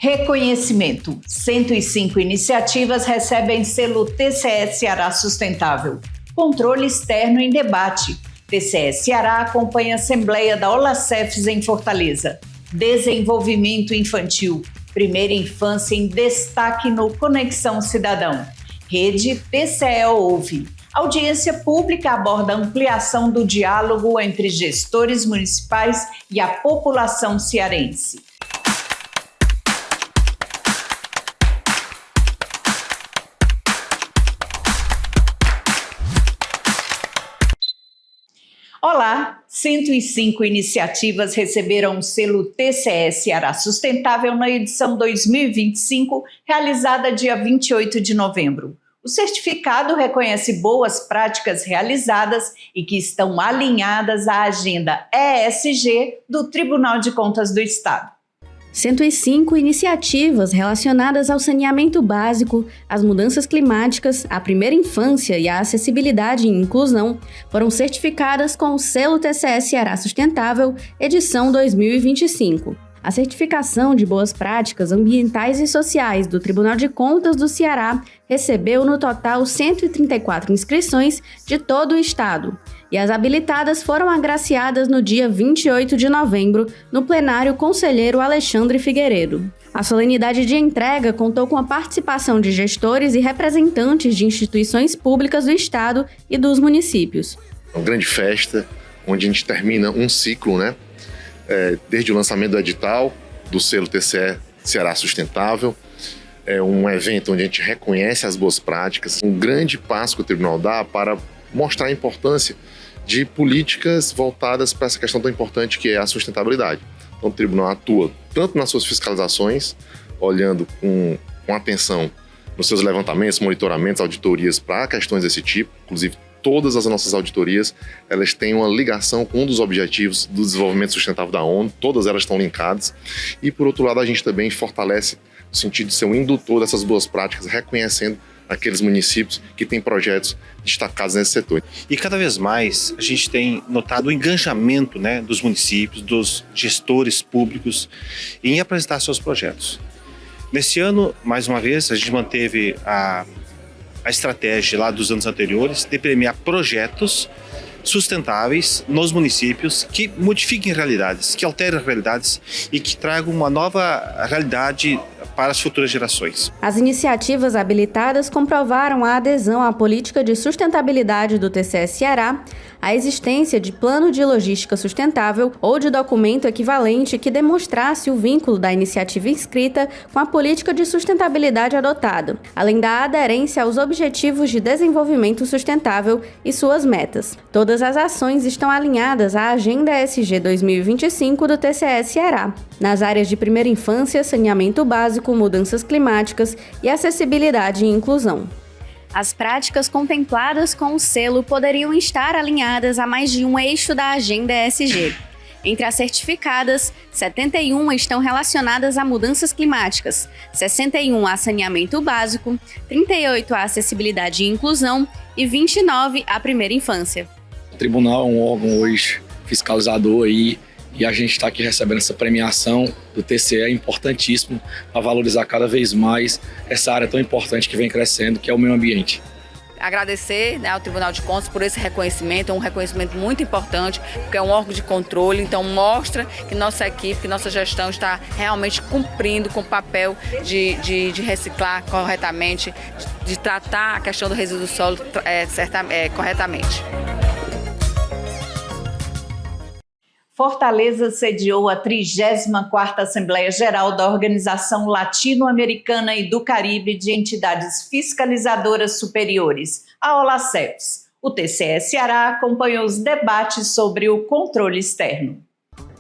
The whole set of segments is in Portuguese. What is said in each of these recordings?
Reconhecimento. 105 iniciativas recebem selo TCE Ceará Sustentável. Controle externo em debate. TCE Ceará acompanha a Assembleia da Olacefes em Fortaleza. Desenvolvimento infantil. Primeira infância em destaque no Conexão Cidadão. Rede TCE Ouve. Audiência pública aborda a ampliação do diálogo entre gestores municipais e a população cearense. Olá! 105 iniciativas receberam o selo TCE Ceará Sustentável na edição 2025, realizada dia 28 de novembro. O certificado reconhece boas práticas realizadas e que estão alinhadas à agenda ESG do Tribunal de Contas do Estado. 105 iniciativas relacionadas ao saneamento básico, às mudanças climáticas, à primeira infância e à acessibilidade e inclusão foram certificadas com o selo TCE Ceará Sustentável, edição 2025. A certificação de boas práticas ambientais e sociais do Tribunal de Contas do Ceará recebeu no total 134 inscrições de todo o estado, e as habilitadas foram agraciadas no dia 28 de novembro no plenário conselheiro Alexandre Figueiredo. A solenidade de entrega contou com a participação de gestores e representantes de instituições públicas do estado e dos municípios. Uma grande festa, onde a gente termina um ciclo, desde o lançamento do edital do selo TCE Ceará Sustentável. É um evento onde a gente reconhece as boas práticas, um grande passo que o tribunal dá para mostrar a importância de políticas voltadas para essa questão tão importante que é a sustentabilidade. Então o tribunal atua tanto nas suas fiscalizações, olhando com atenção nos seus levantamentos, monitoramentos, auditorias para questões desse tipo, inclusive todas as nossas auditorias, elas têm uma ligação com um dos objetivos do desenvolvimento sustentável da ONU, todas elas estão linkadas. E, por outro lado, a gente também fortalece no sentido de ser um indutor dessas boas práticas, reconhecendo aqueles municípios que têm projetos destacados nesse setor. E cada vez mais a gente tem notado o engajamento dos municípios, dos gestores públicos em apresentar seus projetos. Nesse ano, mais uma vez, a gente manteve a estratégia lá dos anos anteriores de premiar projetos sustentáveis nos municípios que modifiquem realidades, que alterem realidades e que tragam uma nova realidade para as futuras gerações. As iniciativas habilitadas comprovaram a adesão à política de sustentabilidade do TCE Ceará, a existência de plano de logística sustentável ou de documento equivalente que demonstrasse o vínculo da iniciativa inscrita com a política de sustentabilidade adotada, além da aderência aos Objetivos de Desenvolvimento Sustentável e suas metas. Todas as ações estão alinhadas à Agenda ESG 2025 do TCE Ceará, nas áreas de primeira infância, saneamento básico, mudanças climáticas e acessibilidade e inclusão. As práticas contempladas com o selo poderiam estar alinhadas a mais de um eixo da Agenda ESG. Entre as certificadas, 71 estão relacionadas a mudanças climáticas, 61 a saneamento básico, 38 a acessibilidade e inclusão e 29 à primeira infância. O tribunal é um órgão hoje fiscalizador aí, e a gente está aqui recebendo essa premiação do TCE, é importantíssimo para valorizar cada vez mais essa área tão importante que vem crescendo, que é o meio ambiente. Agradecer ao Tribunal de Contas por esse reconhecimento, é um reconhecimento muito importante, porque é um órgão de controle, então mostra que nossa equipe, que nossa gestão está realmente cumprindo com o papel de reciclar corretamente, de tratar a questão do resíduo sólido corretamente. Fortaleza sediou a 34ª Assembleia Geral da Organização Latino-Americana e do Caribe de Entidades Fiscalizadoras Superiores, a Olacefes. O TCE Ceará acompanhou os debates sobre o controle externo.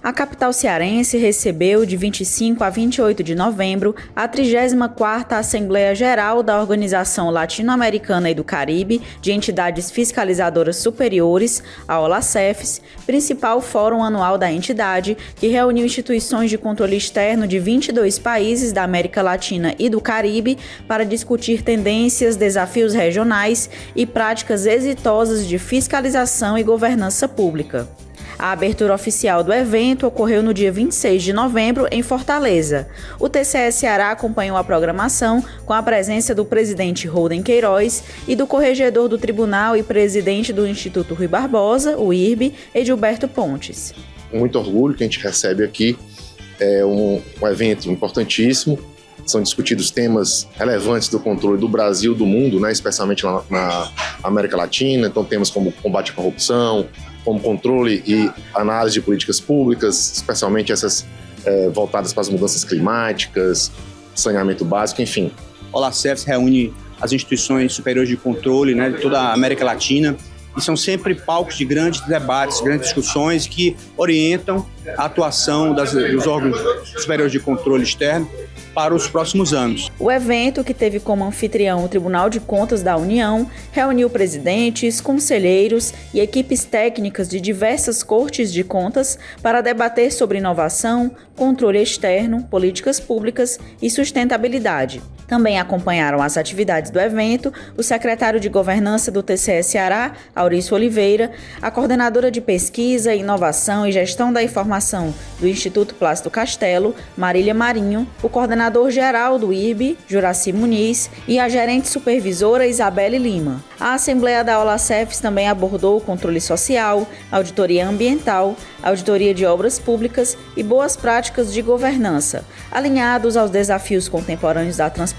A capital cearense recebeu, de 25 a 28 de novembro, a 34ª Assembleia Geral da Organização Latino-Americana e do Caribe de Entidades Fiscalizadoras Superiores, a Olacefes, principal fórum anual da entidade, que reuniu instituições de controle externo de 22 países da América Latina e do Caribe para discutir tendências, desafios regionais e práticas exitosas de fiscalização e governança pública. A abertura oficial do evento ocorreu no dia 26 de novembro em Fortaleza. O TCE Ceará acompanhou a programação com a presença do presidente Holden Queiroz e do corregedor do tribunal e presidente do Instituto Rui Barbosa, o IRB, Edilberto Pontes. Muito orgulho que a gente recebe aqui, é um evento importantíssimo. São discutidos temas relevantes do controle do Brasil, do mundo, né, especialmente na América Latina. Então, temas como combate à corrupção, como controle e análise de políticas públicas, especialmente essas voltadas para as mudanças climáticas, saneamento básico, enfim. O OLACEFS reúne as instituições superiores de controle, né, de toda a América Latina, e são sempre palcos de grandes debates, grandes discussões que orientam a atuação dos órgãos superiores de controle externo para os próximos anos. O evento, que teve como anfitrião o Tribunal de Contas da União, reuniu presidentes, conselheiros e equipes técnicas de diversas cortes de contas para debater sobre inovação, controle externo, políticas públicas e sustentabilidade. Também acompanharam as atividades do evento o secretário de Governança do TCE Ceará, Aurício Oliveira, a coordenadora de Pesquisa, Inovação e Gestão da Informação do Instituto Plácido Castelo, Marília Marinho, o coordenador-geral do IRB, Juraci Muniz, e a gerente supervisora Isabelle Lima. A Assembleia da OLACEFS também abordou o controle social, auditoria ambiental, auditoria de obras públicas e boas práticas de governança, alinhados aos desafios contemporâneos da transparência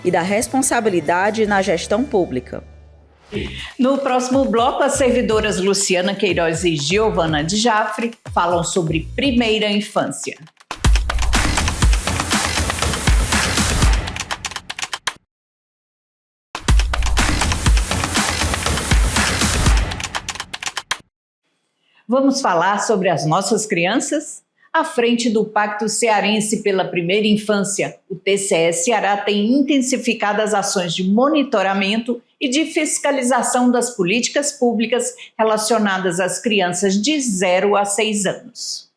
e da responsabilidade na gestão pública. No próximo bloco, as servidoras Luciana Queiroz e Giovana de Jafre falam sobre primeira infância. Vamos falar sobre as nossas crianças? À frente do Pacto Cearense pela Primeira Infância, o TCE Ceará tem intensificado as ações de monitoramento e de fiscalização das políticas públicas relacionadas às crianças de 0 a 6 anos.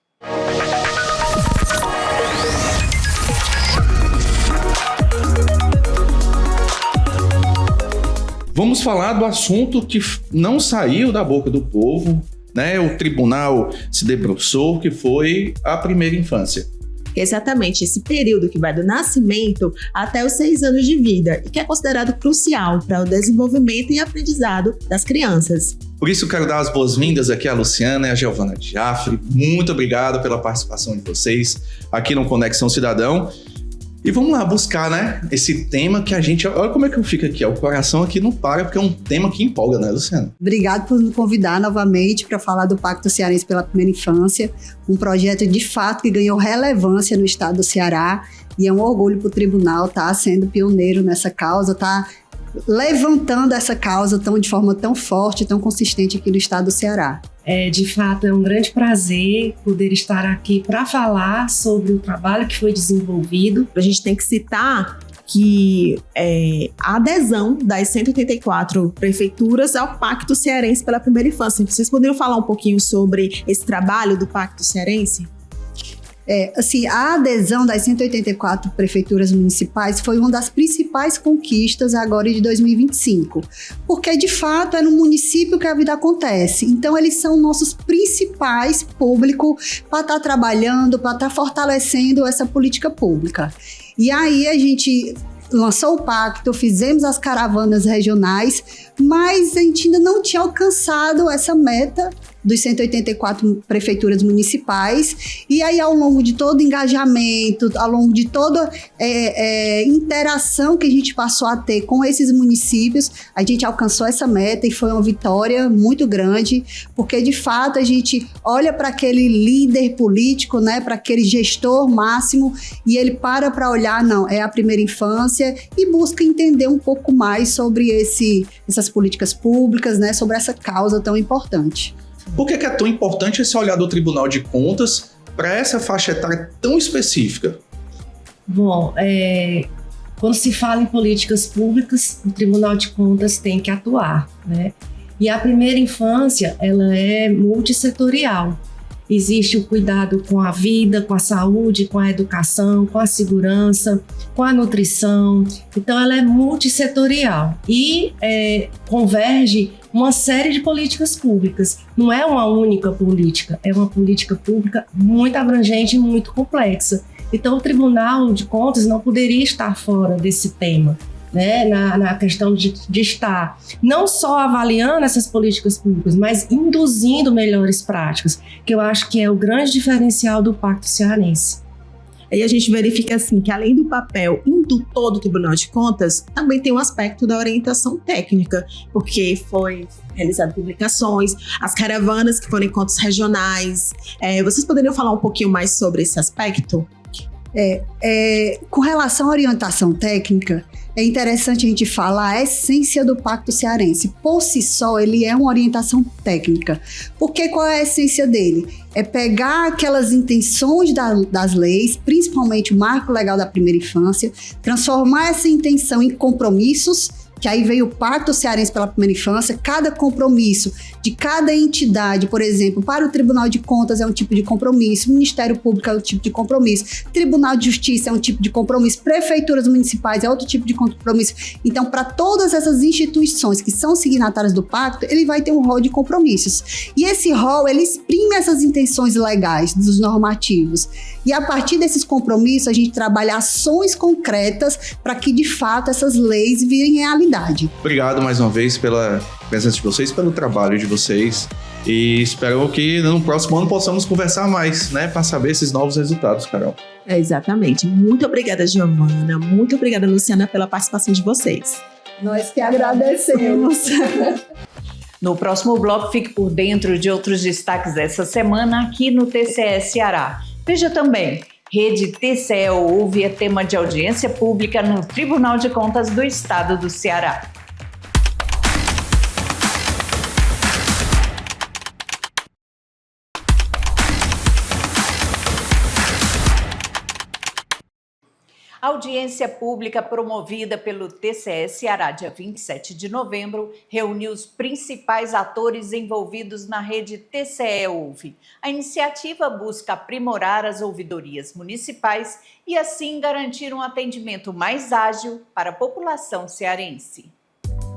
Vamos falar do assunto que não saiu da boca do povo, né? O tribunal se debruçou, que foi a primeira infância. Exatamente, esse período que vai do nascimento até os 6 anos de vida e que é considerado crucial para o desenvolvimento e aprendizado das crianças. Por isso, quero dar as boas-vindas aqui à Luciana e à Giovana de Jafre. Muito obrigado pela participação de vocês aqui no Conexão Cidadão. E vamos lá buscar, né, esse tema que a gente... Olha como é que eu fico aqui, ó, o coração aqui não para, porque é um tema que empolga, né, Luciana? Obrigado por me convidar novamente para falar do Pacto Cearense pela Primeira Infância, um projeto de fato que ganhou relevância no estado do Ceará, e é um orgulho para o tribunal estar sendo pioneiro nessa causa, estar levantando essa causa de forma tão forte, tão consistente aqui no estado do Ceará. De fato, é um grande prazer poder estar aqui para falar sobre o trabalho que foi desenvolvido. A gente tem que citar que a adesão das 184 prefeituras ao Pacto Cearense pela Primeira Infância. Vocês poderiam falar um pouquinho sobre esse trabalho do Pacto Cearense? A adesão das 184 prefeituras municipais foi uma das principais conquistas agora de 2025, porque de fato é no município que a vida acontece. Então eles são nossos principais públicos para estar trabalhando, para estar fortalecendo essa política pública. E aí a gente lançou o pacto, fizemos as caravanas regionais, mas a gente ainda não tinha alcançado essa meta dos 184 prefeituras municipais, e aí ao longo de todo o engajamento, ao longo de toda interação que a gente passou a ter com esses municípios, a gente alcançou essa meta e foi uma vitória muito grande, porque de fato a gente olha para aquele líder político, né, para aquele gestor máximo, e ele para olhar, não, é a primeira infância, e busca entender um pouco mais sobre essas políticas públicas, né, sobre essa causa tão importante. Por que é tão importante esse olhar do Tribunal de Contas para essa faixa etária tão específica? Bom, quando se fala em políticas públicas, o Tribunal de Contas tem que atuar, né? E a primeira infância, ela é multissetorial. Existe o cuidado com a vida, com a saúde, com a educação, com a segurança, com a nutrição. Então, ela é multissetorial e converge uma série de políticas públicas. Não é uma única política, é uma política pública muito abrangente e muito complexa. Então, o Tribunal de Contas não poderia estar fora desse tema, né? Na questão de estar não só avaliando essas políticas públicas, mas induzindo melhores práticas, que eu acho que é o grande diferencial do Pacto Cearense. Aí a gente verifica assim que além do papel indutor do Tribunal de Contas, também tem um aspecto da orientação técnica, porque foi realizado publicações, as caravanas que foram encontros regionais. Vocês poderiam falar um pouquinho mais sobre esse aspecto? Com relação à orientação técnica, é interessante a gente falar a essência do Pacto Cearense. Por si só, ele é uma orientação técnica. Porque qual é a essência dele? É pegar aquelas intenções das leis, principalmente o marco legal da primeira infância, transformar essa intenção em compromissos, que aí veio o Pacto Cearense pela Primeira Infância. Cada compromisso de cada entidade, por exemplo, para o Tribunal de Contas é um tipo de compromisso, o Ministério Público é um tipo de compromisso, Tribunal de Justiça é um tipo de compromisso, prefeituras municipais é outro tipo de compromisso. Então, para todas essas instituições que são signatárias do pacto, ele vai ter um rol de compromissos. E esse rol, ele exprime essas intenções legais dos normativos. E a partir desses compromissos, a gente trabalha ações concretas para que, de fato, essas leis virem realidade. Obrigado mais uma vez pela presença de vocês, pelo trabalho de vocês. E espero que no próximo ano possamos conversar mais, né? Para saber esses novos resultados, Carol. Exatamente. Muito obrigada, Giovana. Muito obrigada, Luciana, pela participação de vocês. Nós que agradecemos. No próximo bloco, fique por dentro de outros destaques dessa semana aqui no TCE Ceará. Veja também, Rede TCE Ouve é tema de audiência pública no Tribunal de Contas do Estado do Ceará. A audiência pública promovida pelo TCE Ceará, dia 27 de novembro, reuniu os principais atores envolvidos na rede TCE Ouve. A iniciativa busca aprimorar as ouvidorias municipais e, assim, garantir um atendimento mais ágil para a população cearense.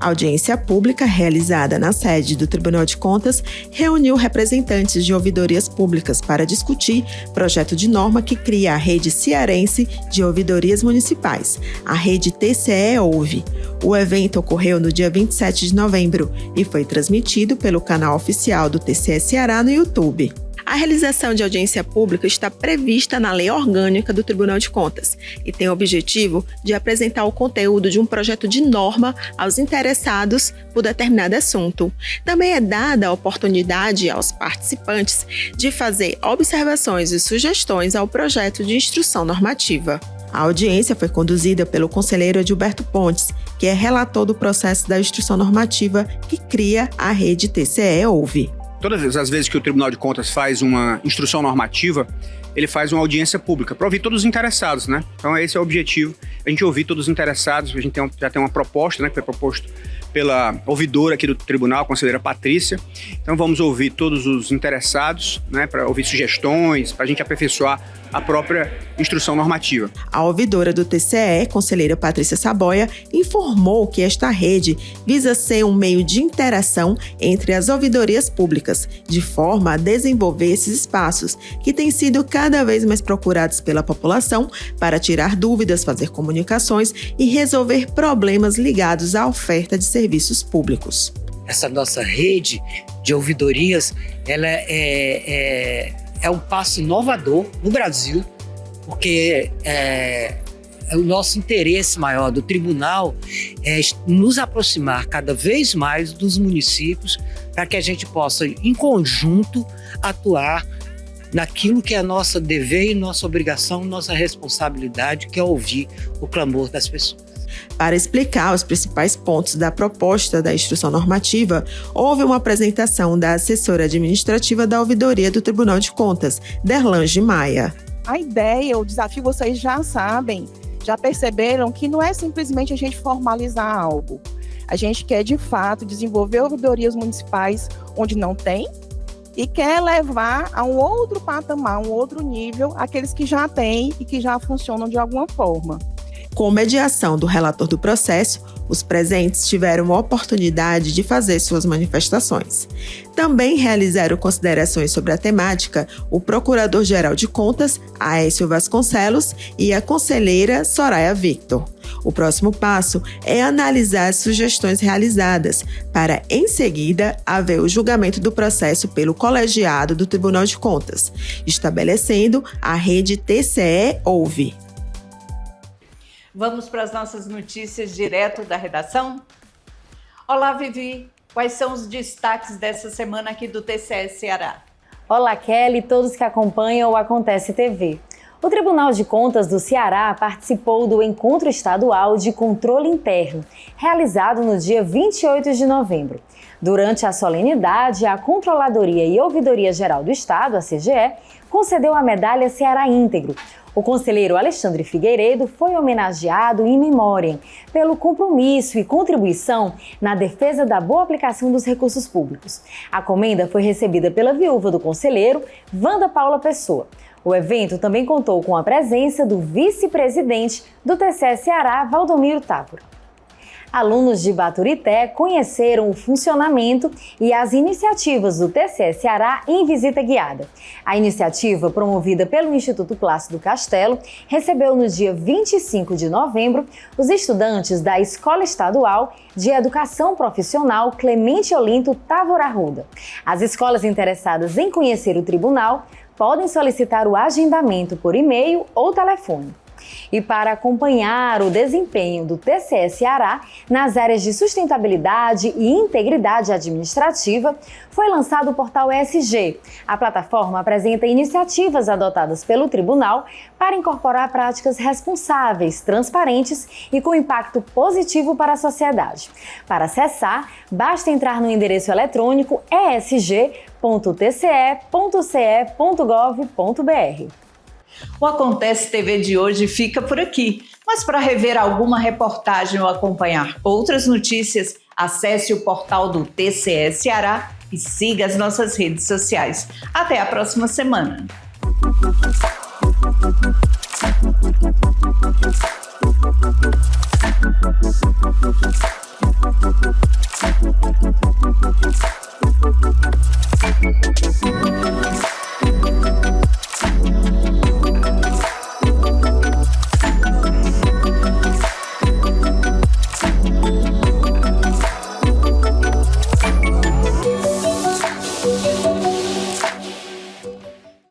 A audiência pública, realizada na sede do Tribunal de Contas, reuniu representantes de ouvidorias públicas para discutir projeto de norma que cria a Rede Cearense de Ouvidorias Municipais, a Rede TCE Ouve. O evento ocorreu no dia 27 de novembro e foi transmitido pelo canal oficial do TCE Ceará no YouTube. A realização de audiência pública está prevista na Lei Orgânica do Tribunal de Contas e tem o objetivo de apresentar o conteúdo de um projeto de norma aos interessados por determinado assunto. Também é dada a oportunidade aos participantes de fazer observações e sugestões ao projeto de instrução normativa. A audiência foi conduzida pelo conselheiro Edilberto Pontes, que é relator do processo da instrução normativa que cria a rede TCE Ouve. Todas as vezes que o Tribunal de Contas faz uma instrução normativa, ele faz uma audiência pública para ouvir todos os interessados, né? Então esse é o objetivo, a gente ouvir todos os interessados. A gente já tem uma proposta, né, que foi proposto pela ouvidora aqui do tribunal, a conselheira Patrícia. Então vamos ouvir todos os interessados, né, para ouvir sugestões, para a gente aperfeiçoar a própria instrução normativa. A ouvidora do TCE, conselheira Patrícia Saboia, informou que esta rede visa ser um meio de interação entre as ouvidorias públicas, de forma a desenvolver esses espaços que têm sido cada vez mais procurados pela população para tirar dúvidas, fazer comunicações e resolver problemas ligados à oferta de serviços públicos. Essa nossa rede de ouvidorias, ela é um passo inovador no Brasil, porque o nosso interesse maior do tribunal é nos aproximar cada vez mais dos municípios para que a gente possa, em conjunto, atuar naquilo que é nosso dever e nossa obrigação, nossa responsabilidade, que é ouvir o clamor das pessoas. Para explicar os principais pontos da proposta da instrução normativa, houve uma apresentação da assessora administrativa da Ouvidoria do Tribunal de Contas, Derlange Maia. A ideia, o desafio, vocês já sabem, já perceberam que não é simplesmente a gente formalizar algo. A gente quer, de fato, desenvolver ouvidorias municipais onde não tem e quer levar a um outro patamar, um outro nível, aqueles que já têm e que já funcionam de alguma forma. Com mediação do relator do processo, Os presentes tiveram a oportunidade de fazer suas manifestações. Também realizaram considerações sobre a temática o Procurador-Geral de Contas, Aécio Vasconcelos, e a conselheira Soraya Victor. O próximo passo é analisar as sugestões realizadas, para, em seguida, haver o julgamento do processo pelo colegiado do Tribunal de Contas, estabelecendo a rede TCE-OUVE. Vamos para as nossas notícias direto da redação? Olá, Vivi. Quais são os destaques dessa semana aqui do TCE Ceará? Olá, Kelly e todos que acompanham o Acontece TV. O Tribunal de Contas do Ceará participou do Encontro Estadual de Controle Interno, realizado no dia 28 de novembro. Durante a solenidade, a Controladoria e Ouvidoria Geral do Estado, a CGE, concedeu a medalha Ceará Íntegro. O conselheiro Alexandre Figueiredo foi homenageado in memoriam pelo compromisso e contribuição na defesa da boa aplicação dos recursos públicos. A comenda foi recebida pela viúva do conselheiro, Wanda Paula Pessoa. O evento também contou com a presença do vice-presidente do TCE Ceará, Valdomiro Távora. Alunos de Baturité conheceram o funcionamento e as iniciativas do TCE Ceará em visita guiada. A iniciativa, promovida pelo Instituto Plácido Castelo, recebeu no dia 25 de novembro os estudantes da Escola Estadual de Educação Profissional Clemente Olinto Távora Arruda. As escolas interessadas em conhecer o tribunal podem solicitar o agendamento por e-mail ou telefone. E para acompanhar o desempenho do TCE Ceará nas áreas de sustentabilidade e integridade administrativa, foi lançado o portal ESG. A plataforma apresenta iniciativas adotadas pelo tribunal para incorporar práticas responsáveis, transparentes e com impacto positivo para a sociedade. Para acessar, basta entrar no endereço eletrônico esg.tce.ce.gov.br. O Acontece TV de hoje fica por aqui, mas para rever alguma reportagem ou acompanhar outras notícias, acesse o portal do TCE Ceará e siga as nossas redes sociais. Até a próxima semana!